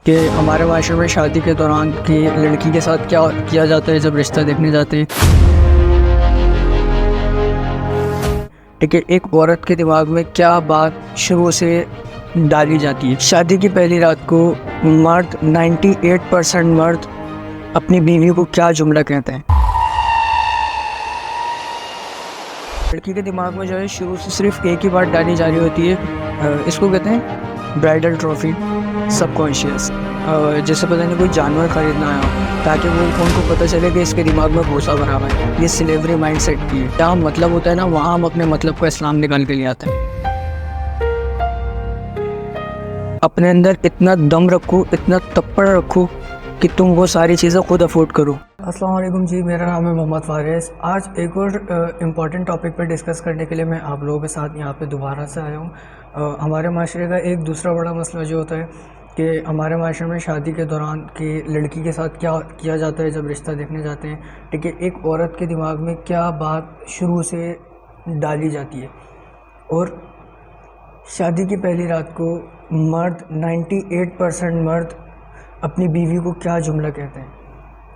कि हमारे माशरे में शादी के दौरान की लड़की के साथ क्या किया जाता है जब रिश्ता देखने जाते हैं। ठीक है, एक औरत के दिमाग में क्या बात शुरू से डाली जाती है। शादी की पहली रात को मर्द 98% मर्द अपनी बीवी को क्या जुमला कहते हैं। लड़की के दिमाग में जो है शुरू से सिर्फ एक ही बात डाली जा रही होती है, इसको कहते हैं ब्राइडल ट्रॉफी सबकॉन्शियस। जैसे पता नहीं कोई जानवर खरीदना आया हो ताकि वो उनको पता चले कि इसके दिमाग में भूसा भरा हुआ है। ये स्लेवरी माइंडसेट की है। जहाँ मतलब होता है ना, वहाँ हम अपने मतलब को इस्लाम निकाल के ले आते हैं। अपने अंदर इतना दम रखो, इतना तप्पड़ रखो कि तुम वो सारी चीज़ें खुद अफोर्ड करो। अस्सलाम वालेकुम जी, मेरा नाम है मोहम्मद फारिस। आज एक और इम्पॉर्टेंट टॉपिक पर डिस्कस करने के लिए मैं आप लोगों के साथ यहाँ पे दोबारा से आया हूँ। हमारे माशरे का एक दूसरा बड़ा मसला जो होता है कि हमारे माशरे में शादी के दौरान की लड़की के साथ क्या किया जाता है जब रिश्ता देखने जाते हैं। ठीक है, एक औरत के दिमाग में क्या बात शुरू से डाली जाती है। और शादी की पहली रात को मर्द 98% मर्द अपनी बीवी को क्या जुमला कहते हैं।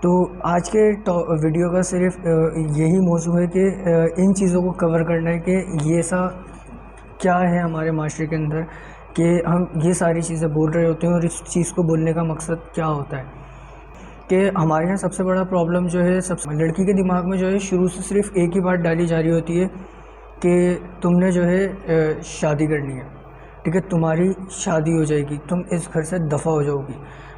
तो आज के वीडियो का सिर्फ यही मौजू है कि इन चीज़ों को कवर करना है कि ये सा क्या है हमारे माशरे के अंदर कि हम ये सारी चीज़ें बोल रहे होते हैं और इस चीज़ को बोलने का मकसद क्या होता है। कि हमारे यहाँ सबसे बड़ा प्रॉब्लम जो है, सबसे लड़की के दिमाग में जो है शुरू से सिर्फ एक ही बात डाली जा रही होती है कि तुमने जो है शादी करनी है। ठीक है, तुम्हारी शादी हो जाएगी, तुम इस घर से दफ़ा हो जाओगी।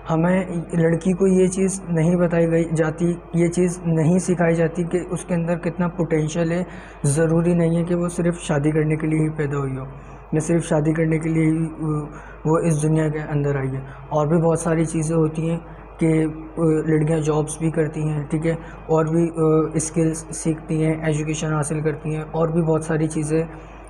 हमें लड़की को ये चीज़ नहीं बताई गई जाती, ये चीज़ नहीं सिखाई जाती कि उसके अंदर कितना पोटेंशियल है। ज़रूरी नहीं है कि वो सिर्फ शादी करने के लिए ही पैदा हुई हो या सिर्फ शादी करने के लिए ही वो इस दुनिया के अंदर आई है। और भी बहुत सारी चीज़ें होती हैं कि लड़कियां जॉब्स भी करती हैं। ठीक है, और भी स्किल्स सीखती हैं, एजुकेशन हासिल करती हैं, और भी बहुत सारी चीज़ें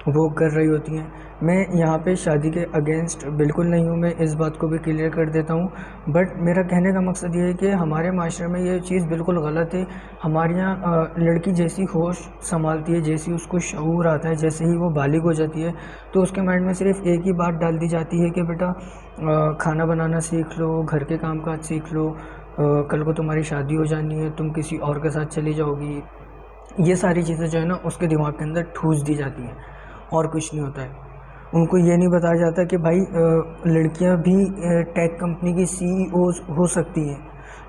वो कर रही होती हैं। मैं यहाँ पे शादी के अगेंस्ट बिल्कुल नहीं हूँ, मैं इस बात को भी क्लियर कर देता हूँ। बट मेरा कहने का मकसद ये है कि हमारे माशरे में ये चीज़ बिल्कुल गलत है। हमारे यहाँ लड़की जैसी होश संभालती है, जैसी उसको शऊर आता है, जैसे ही वो बालिग हो जाती है तो उसके माइंड में सिर्फ एक ही बात डाल दी जाती है कि बेटा खाना बनाना सीख लो, घर के काम काज सीख लो, कल को तुम्हारी शादी हो जानी है, तुम किसी और के साथ चली जाओगी। ये सारी चीज़ें जो है ना उसके दिमाग के अंदर ठूस दी जाती हैं और कुछ नहीं होता है। उनको ये नहीं बताया जाता कि भाई लड़कियां भी टेक कंपनी की सीईओज हो सकती हैं,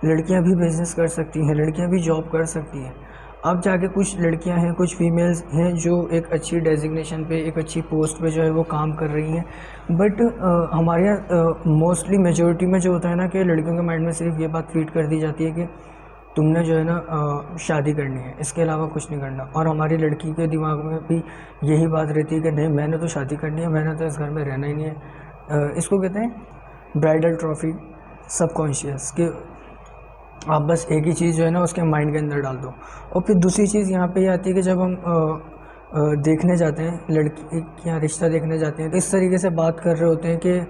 लड़कियां भी बिज़नेस कर सकती हैं, लड़कियां भी जॉब कर सकती हैं। अब जाके कुछ लड़कियां हैं, कुछ फीमेल्स हैं जो एक अच्छी डेजिग्नेशन पे, एक अच्छी पोस्ट पे जो है वो काम कर रही हैं। बट हमारे यहाँ मोस्टली मेजॉरिटी में जो होता है ना कि लड़कियों के माइंड में सिर्फ ये बात फीड कर दी जाती है कि तुमने जो है ना शादी करनी है, इसके अलावा कुछ नहीं करना। और हमारी लड़की के दिमाग में भी यही बात रहती है कि नहीं, मैंने तो शादी करनी है, मैंने तो इस घर में रहना ही नहीं है। इसको कहते हैं ब्राइडल ट्रॉफी सबकॉन्शियस, कि आप बस एक ही चीज़ जो है ना उसके माइंड के अंदर डाल दो। और फिर दूसरी चीज़ यहाँ पे ये आती है कि जब हम देखने जाते हैं, लड़की या रिश्ता देखने जाते हैं, तो इस तरीके से बात कर रहे होते हैं कि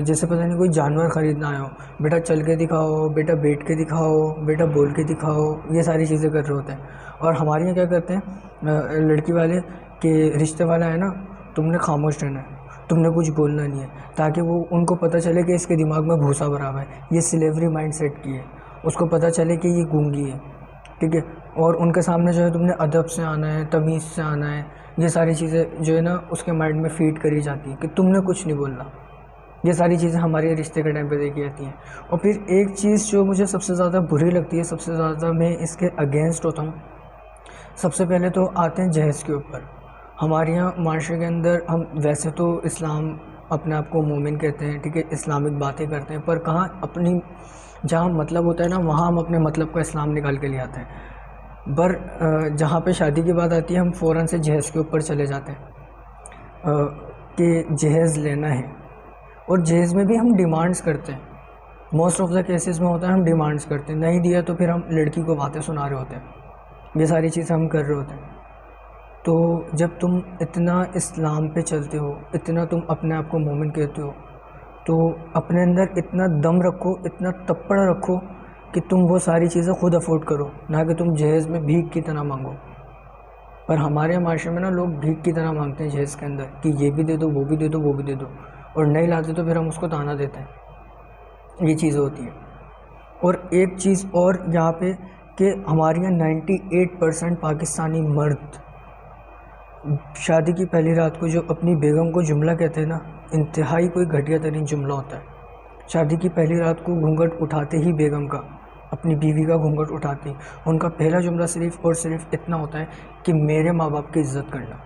जैसे पता नहीं कोई जानवर ख़रीदना आया हो, बेटा चल के दिखाओ, बेटा बैठ के दिखाओ, बेटा बोल के दिखाओ। ये सारी चीज़ें कर रहे होते हैं। और हमारे यहाँ क्या करते हैं लड़की वाले कि रिश्ते वाला है ना, तुमने खामोश रहना है, तुमने कुछ बोलना नहीं है, ताकि वो उनको पता चले कि इसके दिमाग में भूसा भरा हुआ है। ये स्लेवरी माइंडसेट की है, उसको पता चले कि ये गूंगी है। ठीक है, और उनके सामने जो है तुमने अदब से आना है, तमीज़ से आना है। ये सारी चीज़ें जो है ना उसके माइंड में फीड करी जाती है कि तुमने कुछ नहीं बोलना। ये सारी चीज़ें हमारे रिश्ते के टाइम पे देखी जाती हैं। और फिर एक चीज़ जो मुझे सबसे ज़्यादा बुरी लगती है, सबसे ज़्यादा मैं इसके अगेंस्ट होता हूँ, सबसे पहले तो आते हैं जहेज़ के ऊपर। हमारे यहाँ माशरे के अंदर हम वैसे तो इस्लाम अपने आप को मोमिन कहते हैं, ठीक है, इस्लामिक बातें करते हैं, पर कहाँ अपनी जहाँ मतलब होता है ना वहाँ हम अपने मतलब का इस्लाम निकाल के ले आते हैं। पर जहाँ पे शादी की बात आती है हम फ़ौरन से जहेज़ के ऊपर चले जाते हैं कि जहेज़ लेना है। और जहेज़ में भी हम डिमांड्स करते हैं। मोस्ट ऑफ़ द केसेस में होता है हम डिमांड्स करते हैं, नहीं दिया तो फिर हम लड़की को बातें सुना रहे होते हैं। ये सारी चीज़ें हम कर रहे होते हैं। तो जब तुम इतना इस्लाम पे चलते हो, इतना तुम अपने आप को मोमिन कहते हो, तो अपने अंदर इतना दम रखो, इतना तप्पड़ रखो कि तुम वो सारी चीज़ें खुद अफोर्ड करो, ना कि तुम जहेज़ में भीख की तरह मांगो। पर हमारे माशरे में ना लोग भीख की तरह मांगते हैं जहेज़ के अंदर कि ये भी दे दो, वो भी दे दो, वो भी दे दो, और नहीं लाते तो फिर हम उसको ताना देते हैं। ये चीज़ होती है। और एक चीज़ और यहाँ पे कि हमारे यहाँ 98% पाकिस्तानी मर्द शादी की पहली रात को जो अपनी बेगम को जुमला कहते हैं ना, इंतहाई कोई घटिया तरीन जुमला होता है। शादी की पहली रात को घूंघट उठाते ही बेगम का, अपनी बीवी का घूंघट उठाते ही उनका पहला जुमला सिर्फ़ और सिर्फ इतना होता है कि मेरे माँ बाप की इज़्ज़त करना।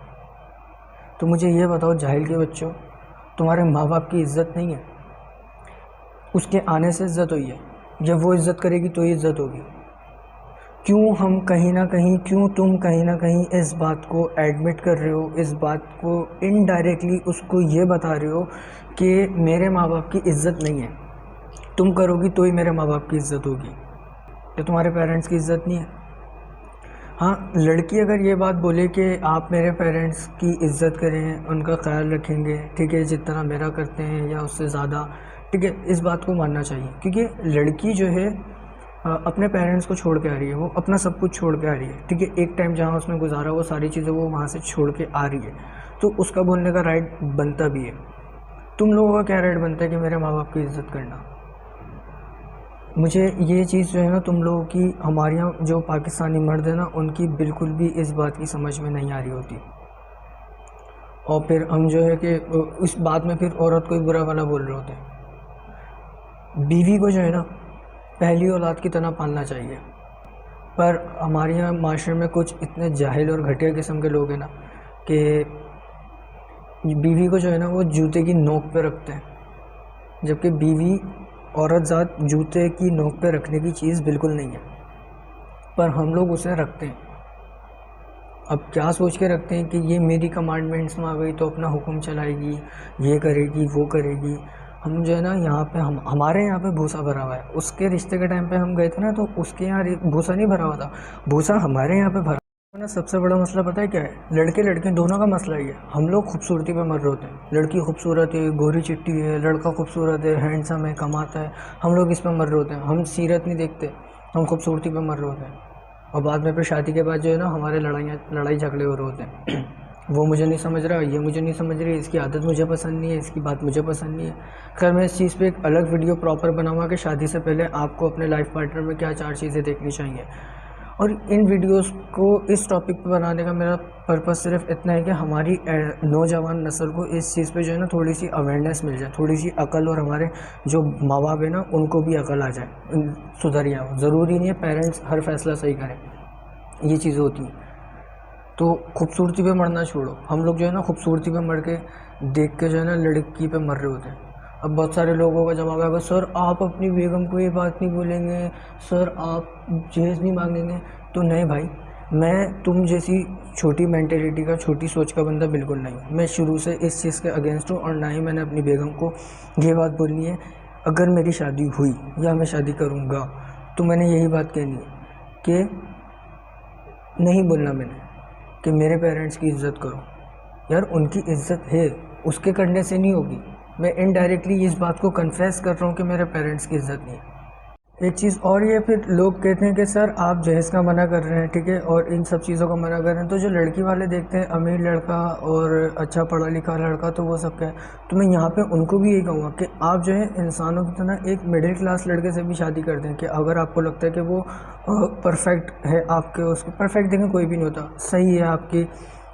तो मुझे ये बताओ जाहिल के बच्चों, तुम्हारे माँ बाप की इज़्ज़त नहीं है? उसके आने से इज़्ज़त हुई है, जब वो इज़्ज़त करेगी तो ही इज़्ज़त होगी। क्यों हम कहीं ना कहीं, क्यों तुम कहीं ना कहीं इस बात को एडमिट कर रहे हो, इस बात को इनडायरेक्टली उसको ये बता रहे हो कि मेरे माँ बाप की इज़्ज़त नहीं है, तुम करोगी तो ही मेरे माँ बाप की इज़्ज़त होगी, तो तुम्हारे पेरेंट्स की इज़्ज़त नहीं है। हाँ, लड़की अगर ये बात बोले कि आप मेरे पेरेंट्स की इज़्ज़त करें, उनका ख्याल रखेंगे, ठीक है, जितना मेरा करते हैं या उससे ज़्यादा, ठीक है, इस बात को मानना चाहिए। क्योंकि लड़की जो है अपने पेरेंट्स को छोड़ के आ रही है, वो अपना सब कुछ छोड़ के आ रही है, ठीक है, एक टाइम जहाँ उसने गुजारा वो सारी चीज़ें वो वहाँ से छोड़ के आ रही है, तो उसका बोलने का राइट बनता भी है। तुम लोगों का क्या राइट बनता है कि मेरे माँ बाप की इज़्ज़त करना? मुझे ये चीज़ जो है ना, तुम लोगों की, हमारे यहाँ जो पाकिस्तानी मर्द है ना, उनकी बिल्कुल भी इस बात की समझ में नहीं आ रही होती। और फिर हम जो है कि इस बात में फिर औरत को ही बुरा भला बोल रहे होते हैं। बीवी को जो है ना पहली औलाद की तरह पालना चाहिए, पर हमारे यहाँ माशरे में कुछ इतने जाहिल और घटिया किस्म के लोग हैं ना कि बीवी को जो है ना वो जूते की नोक पे रखते हैं, जबकि बीवी औरत ज़ात जूते की नोक पे रखने की चीज़ बिल्कुल नहीं है, पर हम लोग उसे रखते हैं। अब क्या सोच के रखते हैं कि ये मेरी कमांडमेंट्स में आ गई तो अपना हुक्म चलाएगी, ये करेगी, वो करेगी। हम जो है ना यहाँ पे, हमारे यहाँ पे भूसा भरा हुआ है। उसके रिश्ते के टाइम पे हम गए थे ना, तो उसके यहाँ भूसा नहीं भरा हुआ था, भूसा हमारे यहाँ पे भरा ना। सबसे बड़ा मसला पता है क्या है? लड़के लड़के दोनों का मसला ही है। हम लोग खूबसूरती पे मर रहे होते हैं, लड़की खूबसूरत है, गोरी चिट्टी है, लड़का खूबसूरत है, हैंडसम है, कमाता है, हम लोग इस पर मर रहे होते हैं। हम सीरत नहीं देखते, हम खूबसूरती पे मर रहे होते हैं। और बाद में फिर शादी के बाद जो है ना हमारे लड़ाई झगड़े हो रहे होते हैं। वो मुझे नहीं समझ रहा, ये मुझे नहीं समझ रही, इसकी आदत मुझे पसंद नहीं है, इसकी बात मुझे पसंद नहीं है। खैर, मैं इस चीज़ पे एक अलग वीडियो प्रॉपर बनाऊंगा कि शादी से पहले आपको अपने लाइफ पार्टनर में क्या 4 चीज़ें देखनी चाहिए। और इन वीडियोस को इस टॉपिक पे बनाने का मेरा पर्पज़ सिर्फ इतना है कि हमारी नौजवान नस्ल को इस चीज़ पे जो है ना थोड़ी सी अवेयरनेस मिल जाए, थोड़ी सी अकल, और हमारे जो माँ बाप है ना उनको भी अकल आ जाए, सुधर जाए। ज़रूरी नहीं है पेरेंट्स हर फैसला सही करें, ये चीज़ें होती हैं। तो खूबसूरती पे मरना छोड़ो। हम लोग जो है ना खूबसूरती पे मर के देख के जो है ना लड़की पे मर रहे होते हैं। अब बहुत सारे लोगों का जवाब आएगा, सर आप अपनी बेगम को ये बात नहीं बोलेंगे, सर आप जहेज़ नहीं मांगेंगे। तो नहीं भाई, मैं तुम जैसी छोटी मेंटेलिटी का, छोटी सोच का बंदा बिल्कुल नहीं हूँ। मैं शुरू से इस चीज़ के अगेंस्ट हूँ, और ना ही मैंने अपनी बेगम को ये बात बोलनी है। अगर मेरी शादी हुई या मैं शादी करूँगा तो मैंने यही बात कहनी है कि नहीं बोलना मैंने कि मेरे पेरेंट्स की इज़्ज़त करो। यार उनकी इज़्ज़त है, उसके करने से नहीं होगी। मैं इनडायरेक्टली इस बात को कन्फेस कर रहा हूँ कि मेरे पेरेंट्स की इज़्ज़त नहीं है। एक चीज़ और ये, फिर लोग कहते हैं कि सर आप जहेज़ का मना कर रहे हैं, ठीक है, और इन सब चीज़ों का मना कर रहे हैं। तो जो लड़की वाले देखते हैं अमीर लड़का और अच्छा पढ़ा लिखा लड़का, तो वो सब क्या है। तो मैं यहाँ पे उनको भी यही कहूँगा कि आप जो है इंसानों की तरह एक मिडिल क्लास लड़के से भी शादी कर दें, कि अगर आपको लगता है कि वो परफेक्ट है आपके, उसको परफेक्ट देखें कोई भी नहीं होता, सही है आपकी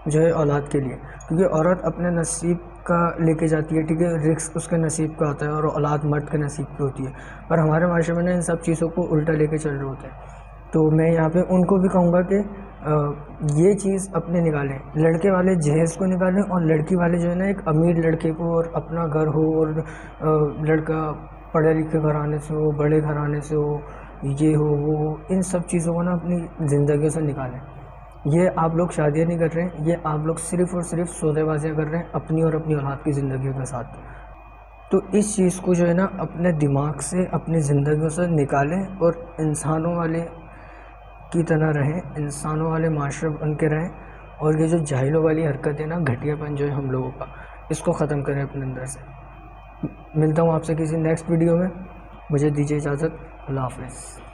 जो है औलाद के लिए। क्योंकि औरत अपने नसीब का लेके जाती है, ठीक है, रिस्क उसके नसीब का होता है, और औलाद मर्द के नसीब की होती है। पर हमारे माशरे में ना इन सब चीज़ों को उल्टा लेके चल रहे होते हैं। तो मैं यहाँ पे उनको भी कहूँगा कि ये चीज़ अपने निकालें, लड़के वाले जहेज़ को निकालें, और लड़की वाले जो है ना एक अमीर लड़के को, और अपना घर हो, और लड़का पढ़े लिखे घराने से हो, बड़े घराने से हो, ये हो वो हो, इन सब चीज़ों को ना अपनी ज़िंदगी से निकालें। ये आप लोग शादियाँ नहीं कर रहे हैं, ये आप लोग सिर्फ़ और सिर्फ सौदेबाजियाँ कर रहे हैं अपनी और अपनी औलाद की ज़िंदगी के साथ। तो इस चीज़ को जो है ना अपने दिमाग से, अपनी ज़िंदगियों से निकालें, और इंसानों वाले की तरह रहें, इंसानों वाले माशरे बन के रहें। और ये जो जाहिलों वाली हरकत है ना, घटियापन जो है हम लोगों का, इसको ख़त्म करें अपने अंदर से। मिलता हूँ आपसे किसी नेक्स्ट वीडियो में, मुझे दीजिए इजाज़त। अल्लाह हाफ़िज़।